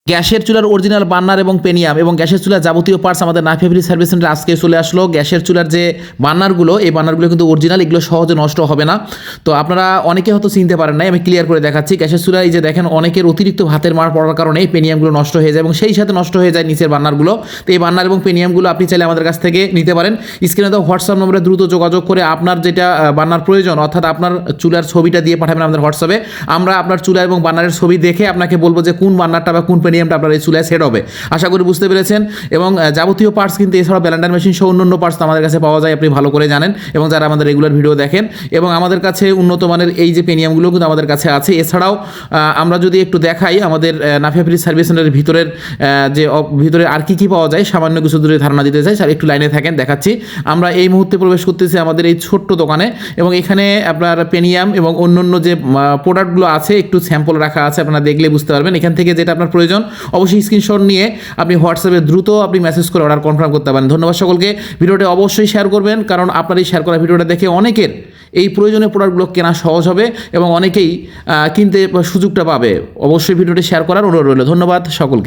গ্যাসের চুলার original burner এবং পেনিয়াম এবং গ্যাসের চুলার যাবতীয় পার্টস আমাদের নাফি ফ্রি সার্ভিস সেন্টার আজকে চলে আসলো। গ্যাসের চুলার যে বার্নারগুলো, এই বার্নারগুলো কিন্তু অরিজিনাল, এগুলো সহজে নষ্ট হবে না। তো আপনারা অনেকে হয়তো চিনতে পারেন নাই, আমি ক্লিয়ার করে দেখাচ্ছি। গ্যাসের চুলা এই যে দেখেন, অনেকের অতিরিক্ত ভাতের মার পড়ার কারণে এই পেনিয়ামগুলো নষ্ট হয়ে যায় এবং সেই সাথে নষ্ট হয়ে যায় নিচের বার্নারগুলো। তো এই বার্নার এবং পেনিয়ামগুলো আপনি চাইলে আমাদের কাছ থেকে নিতে পারেন। স্ক্রিনে তো হোয়াটসঅ্যাপ নম্বরে দ্রুত যোগাযোগ করে আপনার যেটা বার্নার প্রয়োজন, অর্থাৎ আপনার চুলার ছবিটা দিয়ে পাঠাবেন আমাদের হোয়াটসঅ্যাপে। আমরা আপনার চুলা এবং বার্নারের ছবি দেখে আপনাকে বলবো যে কোন বার্নারটা বা কোন পেনিয়ামটা আপনার এই চুলায় সেট হবে। আশা করি বুঝতে পেরেছেন। এবং যাবতীয় পার্টস কিন্তু এছাড়াও ব্লেন্ডার মেশিন সহ অন্যান্য পার্টস আমাদের কাছে পাওয়া যায়, আপনি ভালো করে জানেন এবং যারা আমাদের রেগুলার ভিডিও দেখেন। এবং আমাদের কাছে উন্নত মানের এই যে পেনিয়ামগুলো কিন্তু আমাদের কাছে আছে। এছাড়াও আমরা যদি একটু দেখাই আমাদের নাফিয়া ফ্রি সার্ভিস সেন্টারের ভিতরের যে ভিতরে আর কি পাওয়া যায়, সামান্য কিছু দূরে ধারণা দিতে চাই, স্যার একটু লাইনে থাকেন, দেখাচ্ছি। আমরা এই মুহূর্তে প্রবেশ করতেছি আমাদের এই ছোট্ট দোকানে এবং এখানে আপনার পেনিয়াম এবং অন্যান্য যে প্রোডাক্টগুলো আছে একটু স্যাম্পল রাখা আছে, আপনারা দেখলে বুঝতে পারবেন। এখান থেকে যেটা আপনার প্রয়োজন অবশ্যই স্ক্রিনশট নিয়ে আপনি হোয়াটসঅ্যাপে দ্রুত আপনি মেসেজ করে অর্ডার কনফার্ম করতে পারেন। ধন্যবাদ সকলকে। ভিডিওটা অবশ্যই শেয়ার করবেন, কারণ আপনার এই শেয়ার করা ভিডিওটা দেখে অনেকের এই প্রয়োজনীয় প্রোডাক্টগুলো কেনা সহজ হবে এবং অনেকেই কিনতে সুযোগটা পাবে। অবশ্যই ভিডিওটি শেয়ার করার অনুরোধ রইল। ধন্যবাদ সকলকে।